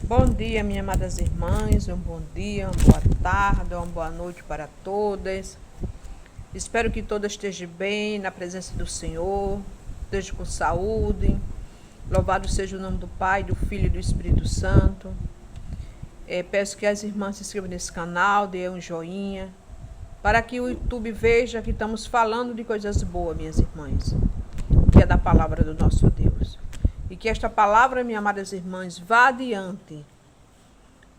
Bom dia, minhas amadas irmãs, um bom dia, uma boa tarde, uma boa noite para todas. Espero que todas estejam bem na presença do Senhor, estejam com saúde. Louvado seja o nome do Pai, do Filho e do Espírito Santo. Peço que as irmãs se inscrevam nesse canal, dêem um joinha, para que o YouTube veja que estamos falando de coisas boas, minhas irmãs, que é da palavra do nosso Deus. E que esta palavra, minhas amadas irmãs, vá adiante.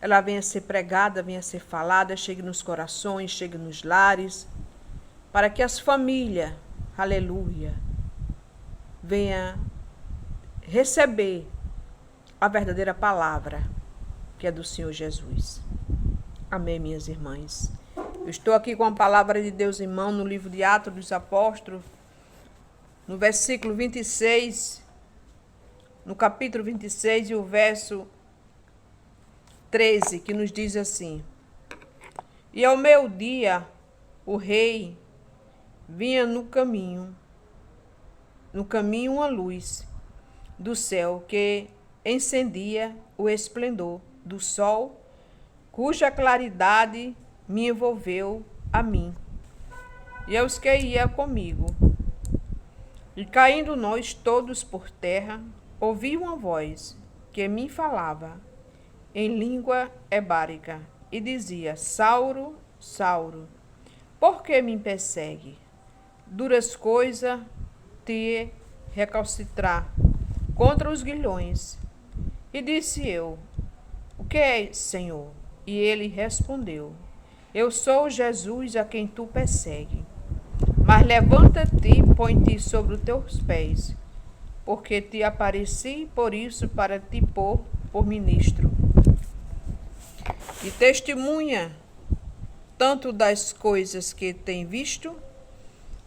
Ela venha ser pregada, venha ser falada, chegue nos corações, chegue nos lares, para que as famílias, aleluia, venha receber a verdadeira palavra, que é do Senhor Jesus. Amém, minhas irmãs. Eu estou aqui com a palavra de Deus em mão, no livro de Atos dos Apóstolos, no versículo 26, no capítulo 26 e o verso 13, que nos diz assim: E ao meio-dia o rei vinha no caminho uma luz do céu que encendia o esplendor do sol, cuja claridade me envolveu a mim e aos que iam comigo. E caindo nós todos por terra, ouvi uma voz que me falava em língua hebráica e dizia: Sauro, Sauro, por que me persegue? Duras coisas te recalcitrar contra os guilhões. E disse eu: O que é, Senhor? E ele respondeu: Eu sou Jesus a quem tu persegue. Mas levanta-te e põe-te sobre os teus pés, porque te apareci por isso para te pôr por ministro. E testemunha tanto das coisas que tem visto,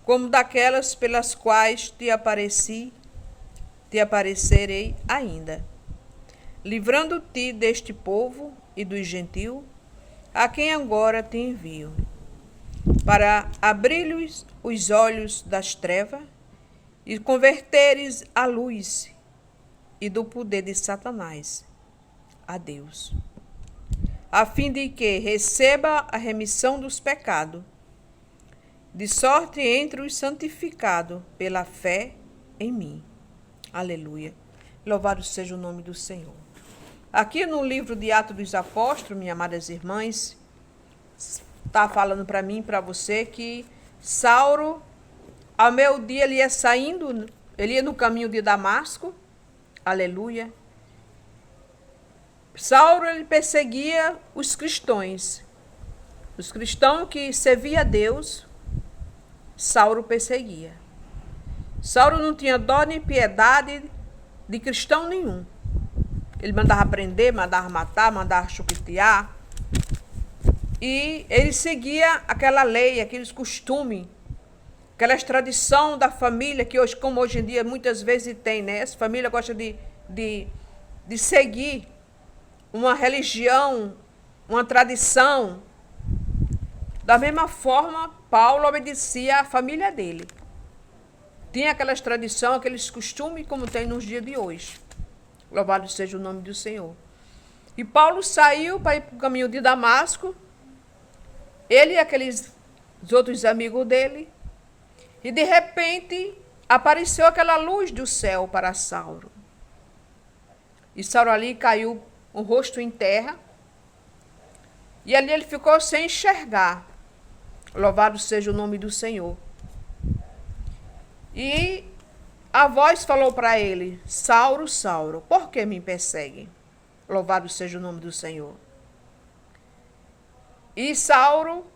como daquelas pelas quais te aparecerei ainda, livrando-te deste povo e dos gentios, a quem agora te envio, para abrir-lhes os olhos das trevas e converteres a luz e do poder de Satanás a Deus, a fim de que receba a remissão dos pecados, de sorte entre os santificados pela fé em mim. Aleluia. Louvado seja o nome do Senhor. Aqui no livro de Atos dos Apóstolos, minhas amadas irmãs, está falando para mim e para você que Saulo, ao meio-dia, ele ia no caminho de Damasco. Aleluia. Saulo, ele perseguia os cristãos. Os cristãos que serviam a Deus, Saulo perseguia. Saulo não tinha dó nem piedade de cristão nenhum. Ele mandava prender, mandava matar, mandava chuquetear. E ele seguia aquela lei, aqueles costumes, aquelas tradições da família, que hoje, como hoje em dia muitas vezes tem, né? Essa família gosta de seguir uma religião, uma tradição. Da mesma forma, Paulo obedecia à família dele. Tinha aquelas tradições, aqueles costumes como tem nos dias de hoje. Louvado seja o nome do Senhor. E Paulo saiu para ir para o caminho de Damasco, ele e aqueles outros amigos dele, e de repente apareceu aquela luz do céu para Saulo. E Saulo ali caiu o rosto em terra, e ali ele ficou sem enxergar. Louvado seja o nome do Senhor. E a voz falou para ele: Saulo, Saulo, por que me persegue? Louvado seja o nome do Senhor. E Saulo,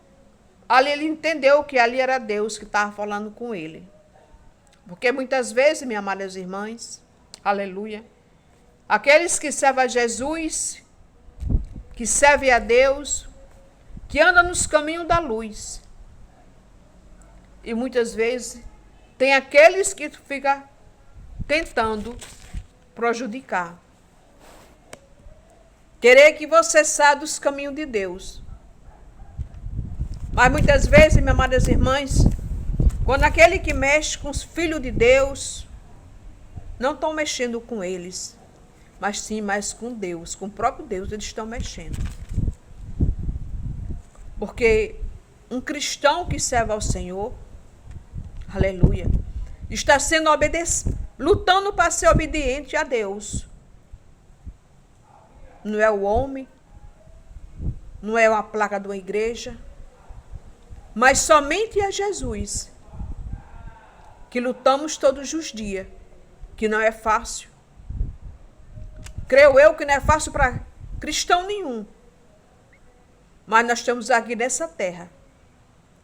ali ele entendeu que ali era Deus que estava falando com ele. Porque muitas vezes, minhas amadas irmãs, aleluia, aqueles que servem a Jesus, que servem a Deus, que andam nos caminhos da luz. E muitas vezes tem aqueles que ficam tentando prejudicar. Querer que você saia dos caminhos de Deus. Mas muitas vezes, minhas amadas irmãs, quando aquele que mexe com os filhos de Deus, não estão mexendo com eles. mas sim mais com Deus, com o próprio Deus eles estão mexendo. Porque um cristão que serve ao Senhor, aleluia, está sendo lutando para ser obediente a Deus. Não é o homem, não é uma placa de uma igreja, mas somente a Jesus, que lutamos todos os dias, que não é fácil. Creio eu que não é fácil para cristão nenhum. Mas nós estamos aqui nessa terra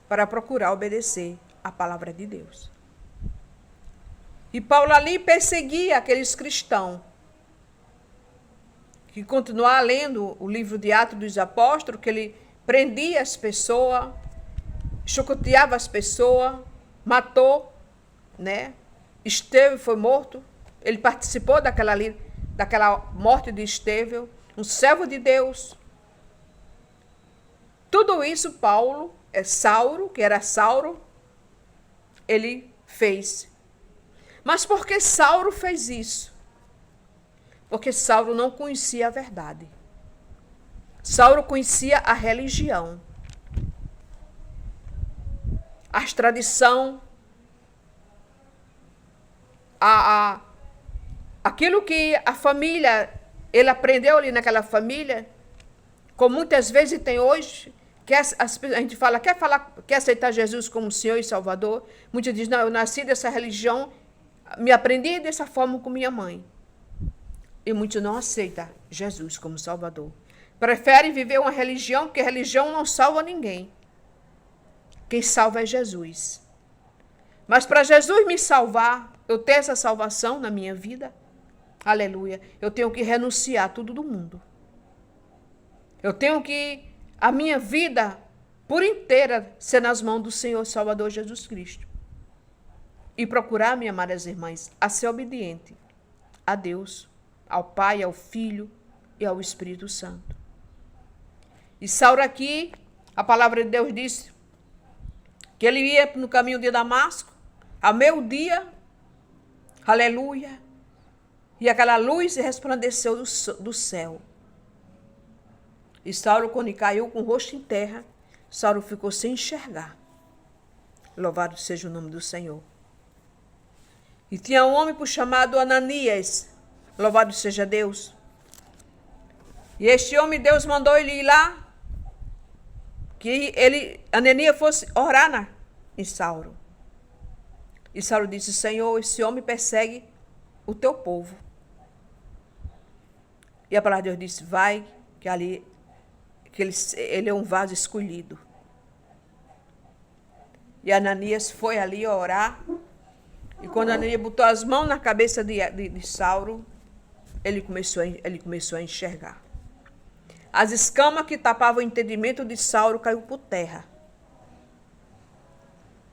para procurar obedecer a palavra de Deus. E Paulo ali perseguia aqueles cristãos que continuar lendo o livro de Atos dos Apóstolos, que ele prendia as pessoas, chicoteava as pessoas, matou, né? Estevão foi morto, ele participou daquela morte de Estevão, um servo de Deus. Tudo isso Saulo, que era Saulo, ele fez. Mas por que Saulo fez isso? Porque Saulo não conhecia a verdade. Saulo conhecia a religião, as tradições, aquilo que a família, ele aprendeu ali naquela família, como muitas vezes tem hoje, que a gente fala, quer aceitar Jesus como Senhor e Salvador. Muitos dizem, não, eu nasci dessa religião, me aprendi dessa forma com minha mãe. E muitos não aceitam Jesus como Salvador. Preferem viver uma religião, porque a religião não salva ninguém. Quem salva é Jesus. Mas para Jesus me salvar, eu ter essa salvação na minha vida, aleluia, eu tenho que renunciar a tudo do mundo. Eu tenho que, a minha vida por inteira, ser nas mãos do Senhor Salvador Jesus Cristo. E procurar, minhas amadas irmãs, a ser obediente a Deus, ao Pai, ao Filho e ao Espírito Santo. E Saulo aqui, a palavra de Deus diz que ele ia no caminho de Damasco, ao meio-dia, aleluia, e aquela luz resplandeceu do céu. E Saulo, quando caiu com o rosto em terra, Saulo ficou sem enxergar. Louvado seja o nome do Senhor. E tinha um homem chamado Ananias, louvado seja Deus. E este homem, Deus mandou ele ir lá, que Ananias fosse orar em Saulo. E Saulo disse, Senhor, esse homem persegue o teu povo. E a palavra de Deus disse, vai, que ele é um vaso escolhido. E Ananias foi ali orar. E quando Ananias botou as mãos na cabeça de Saulo, ele começou a enxergar. As escamas que tapavam o entendimento de Saulo caiu por terra.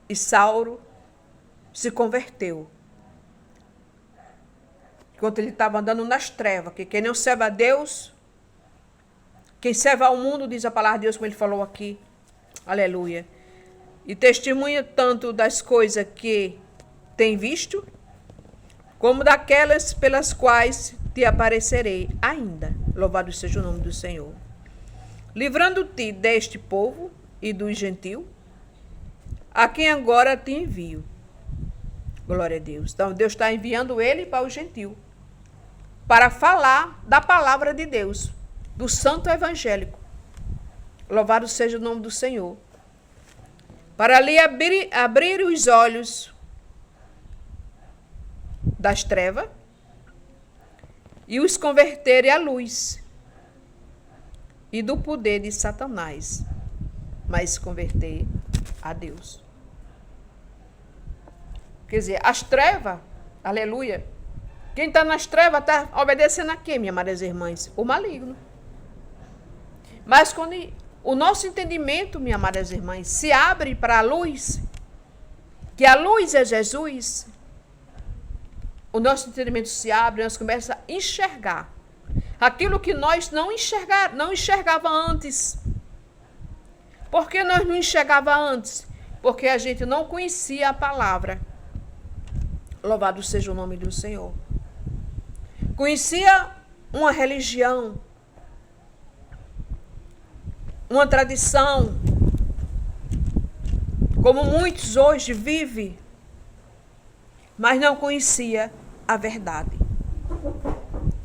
E Saulo se converteu. Enquanto ele estava andando nas trevas, que quem não serve a Deus, quem serve ao mundo, diz a palavra de Deus, como ele falou aqui, aleluia, e testemunha tanto das coisas que tem visto, como daquelas pelas quais te aparecerei ainda. Louvado seja o nome do Senhor. Livrando-te deste povo e dos gentios, a quem agora te envio. Glória a Deus. Então, Deus está enviando ele para o gentio, para falar da palavra de Deus, do santo evangélico. Louvado seja o nome do Senhor. Para lhe abrir os olhos das trevas e os converter à luz e do poder de Satanás, mas converter a Deus. Quer dizer, as trevas, aleluia, quem está nas trevas está obedecendo a quem, minhas amadas irmãs? O maligno. Mas quando o nosso entendimento, minhas amadas irmãs, se abre para a luz, que a luz é Jesus, o nosso entendimento se abre, nós começamos a enxergar aquilo que nós não enxergava antes. Por que nós não enxergava antes? Porque a gente não conhecia a palavra. Louvado seja o nome do Senhor. Conhecia uma religião, uma tradição, como muitos hoje vivem, mas não conhecia a verdade.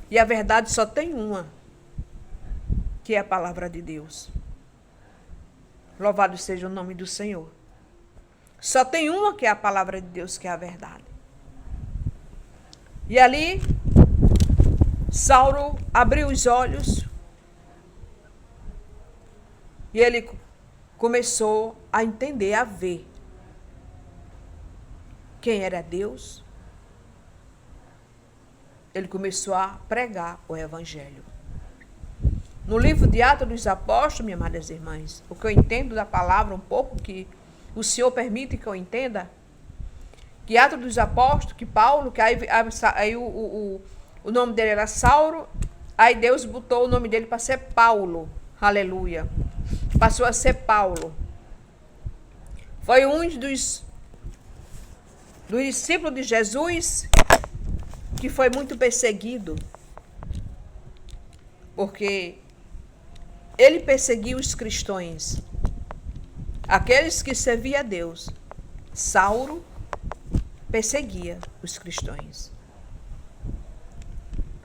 E a verdade só tem uma, que é a palavra de Deus. Louvado seja o nome do Senhor. Só tem uma que é a palavra de Deus, que é a verdade. E ali, Saulo abriu os olhos e ele começou a entender, a ver quem era Deus. Ele começou a pregar o Evangelho. No livro de Atos dos Apóstolos, minhas amadas irmãs, o que eu entendo da palavra um pouco, que o Senhor permite que eu entenda, que Atos dos Apóstolos, que Paulo, que aí o nome dele era Saulo, aí Deus botou o nome dele para ser Paulo. Aleluia. Passou a ser Paulo. Foi um dos discípulos de Jesus que foi muito perseguido, porque ele perseguiu os cristãos, aqueles que serviam a Deus. Saulo perseguia os cristãos.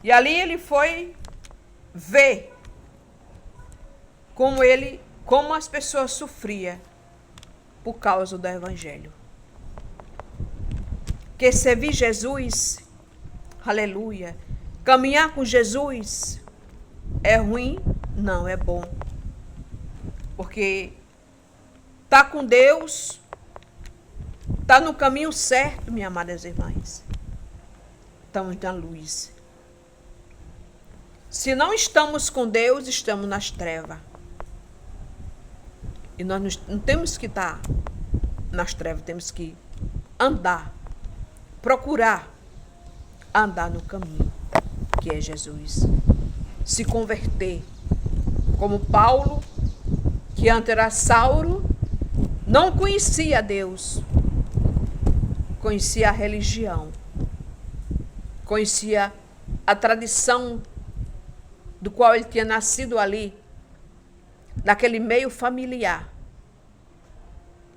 E ali ele foi ver como as pessoas sofriam por causa do Evangelho. Que servir Jesus, aleluia, caminhar com Jesus é ruim? Não, é bom. Porque tá com Deus, tá no caminho certo, minhas amadas irmãs. Estamos na luz. Se não estamos com Deus, estamos nas trevas. E nós não temos que estar nas trevas, temos que andar, procurar andar no caminho, que é Jesus. Se converter, como Paulo, que antes era Saulo, não conhecia Deus, conhecia a religião, conhecia a tradição do qual ele tinha nascido ali, naquele meio familiar.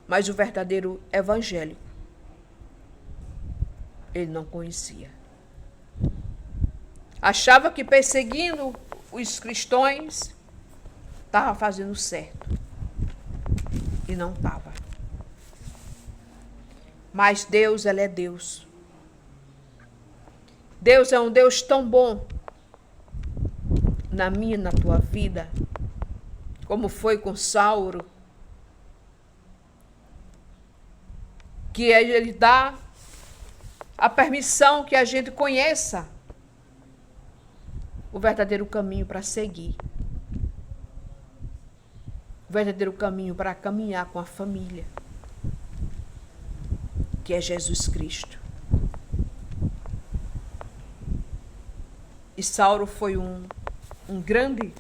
Mas o verdadeiro evangelho ele não conhecia. Achava que perseguindo os cristãos estava fazendo certo. E não estava. Mas Deus, ele é Deus. Deus é um Deus tão bom na minha e na tua vida, como foi com Saulo, que ele dá a permissão que a gente conheça o verdadeiro caminho para seguir, o verdadeiro caminho para caminhar com a família, que é Jesus Cristo. E Saulo foi um grande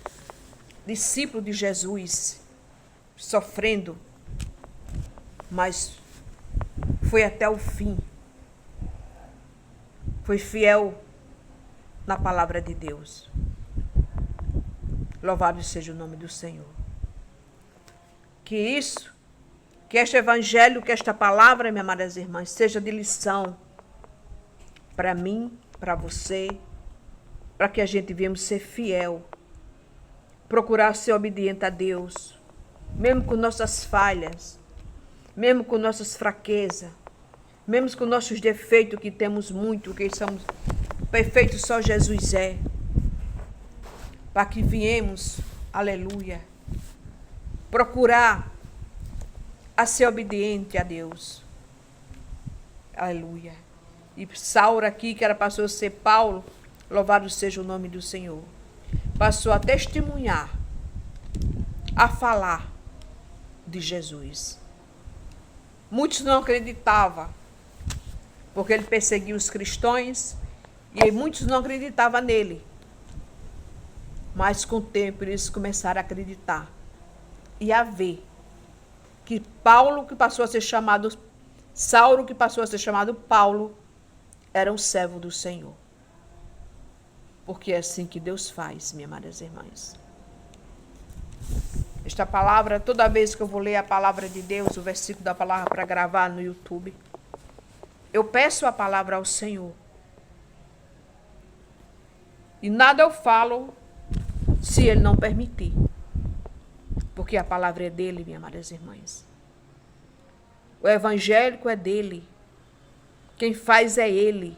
discípulo de Jesus, sofrendo, mas foi até o fim. Foi fiel na palavra de Deus. Louvado seja o nome do Senhor. Que este evangelho, que esta palavra, minhas amadas irmãs, seja de lição para mim, para você, para que a gente venhamos ser fiel, procurar ser obediente a Deus, mesmo com nossas falhas, mesmo com nossas fraquezas, mesmo com nossos defeitos, que temos muito, que somos perfeitos, só Jesus é, para que viemos, aleluia, procurar a ser obediente a Deus, aleluia. E Saulo aqui, que passou a ser Paulo, louvado seja o nome do Senhor, passou a testemunhar, a falar de Jesus. Muitos não acreditavam, porque ele perseguia os cristãos, e muitos não acreditavam nele. Mas com o tempo eles começaram a acreditar e a ver que Paulo, que passou a ser chamado Saulo, que passou a ser chamado Paulo, era um servo do Senhor. porque é assim que Deus faz, minhas amadas irmãs. Esta palavra, toda vez que eu vou ler a palavra de Deus, o versículo da palavra para gravar no YouTube, eu peço a palavra ao Senhor. E nada eu falo se Ele não permitir. Porque a palavra é dele, minhas amadas irmãs. O evangélico é dele. Quem faz é Ele.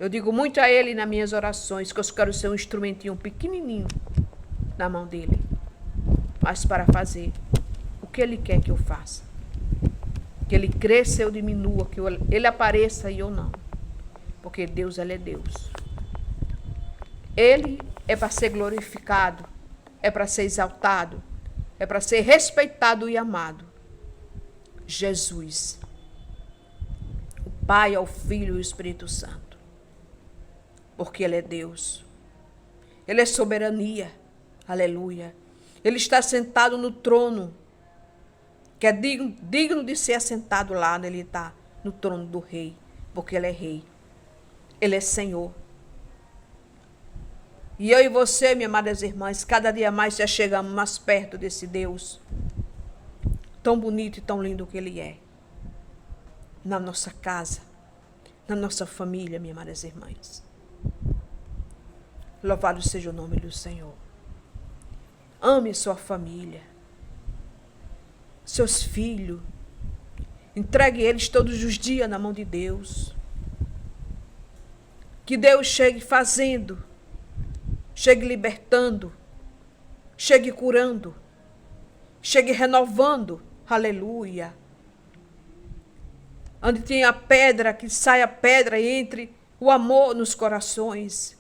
Eu digo muito a Ele nas minhas orações, que eu quero ser um instrumentinho pequenininho na mão dele. Mas para fazer o que Ele quer que eu faça. Que Ele cresça e eu diminua, que Ele apareça e eu não. Porque Deus, Ele é Deus. Ele é para ser glorificado, é para ser exaltado, é para ser respeitado e amado. Jesus, o Pai, ao Filho e o Espírito Santo. Porque Ele é Deus. Ele é soberania. Aleluia. Ele está sentado no trono, que é digno de ser assentado lá, onde Ele está, no trono do rei, porque Ele é rei. Ele é Senhor. E eu e você, minhas amadas irmãs, cada dia mais já chegamos mais perto desse Deus tão bonito e tão lindo que Ele é. Na nossa casa, na nossa família, minhas amadas irmãs. Louvado seja o nome do Senhor. Ame sua família, seus filhos. Entregue eles todos os dias na mão de Deus. Que Deus chegue fazendo, chegue libertando, chegue curando, chegue renovando. Aleluia. Onde tem a pedra, que saia a pedra e entre o amor nos corações,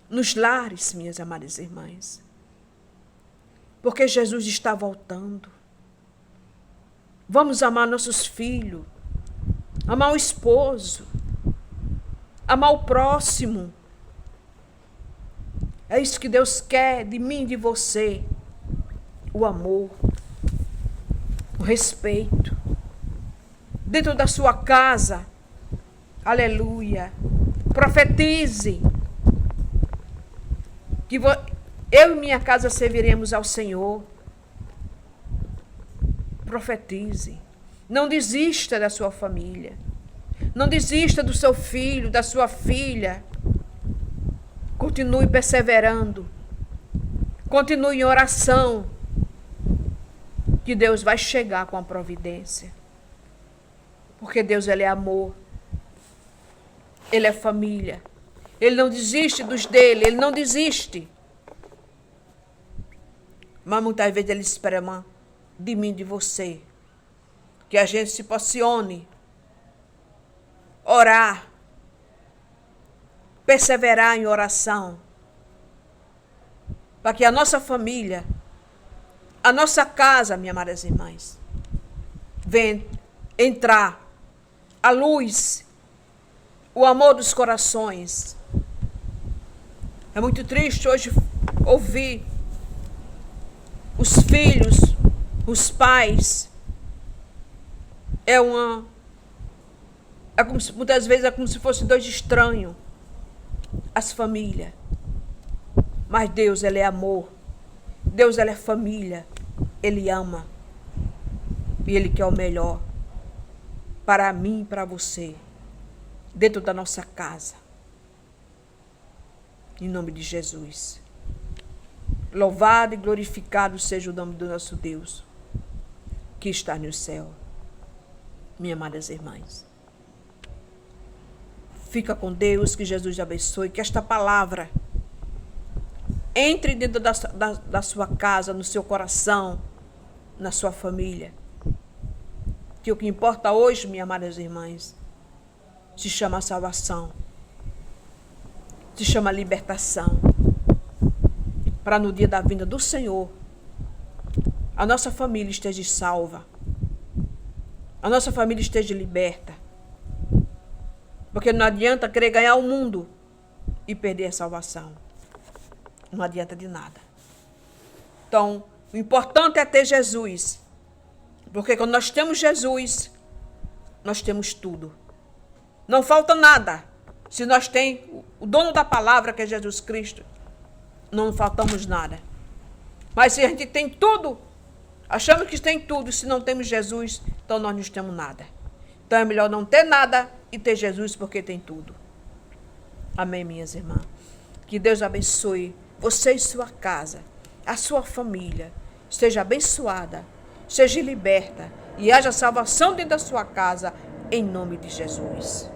nos lares, minhas amadas irmãs. Porque Jesus está voltando. Vamos amar nossos filhos, amar o esposo, amar o próximo. É isso que Deus quer de mim e de você. O amor, o respeito. Dentro da sua casa, aleluia, profetize. Que eu e minha casa serviremos ao Senhor. Profetize. Não desista da sua família. Não desista do seu filho, da sua filha. Continue perseverando. Continue em oração. Que Deus vai chegar com a providência. Porque Deus, Ele é amor. Ele é família. Ele não desiste dos dele. Ele não desiste. Mas muitas vezes Ele espera de mim, de você. Que a gente se posicione. Orar. Perseverar em oração. Para que a nossa família, a nossa casa, minhas amadas irmãs, venha entrar a luz, o amor dos corações. É muito triste hoje ouvir os filhos, os pais. Muitas vezes é como se fossem dois estranhos. As famílias. Mas Deus, Ele é amor. Deus, Ele é família. Ele ama. E Ele quer o melhor para mim e para você. Dentro da nossa casa. Em nome de Jesus. Louvado e glorificado seja o nome do nosso Deus, que está no céu. Minhas amadas irmãs. Fica com Deus, que Jesus te abençoe, que esta palavra entre dentro da sua casa, no seu coração, na sua família. Que o que importa hoje, minhas amadas irmãs, se chama salvação, se chama libertação. Para no dia da vinda do Senhor, a nossa família esteja salva, a nossa família esteja liberta. Porque não adianta querer ganhar o mundo e perder a salvação. Não adianta de nada. Então, o importante é ter Jesus. Porque quando nós temos Jesus, nós temos tudo. Não falta nada. Se nós temos o dono da palavra, que é Jesus Cristo, não faltamos nada. Mas se a gente tem tudo, achamos que tem tudo, se não temos Jesus, então nós não temos nada. Então é melhor não ter nada e ter Jesus, porque tem tudo. Amém, minhas irmãs? Que Deus abençoe você e sua casa, a sua família. Seja abençoada, seja liberta e haja salvação dentro da sua casa, em nome de Jesus.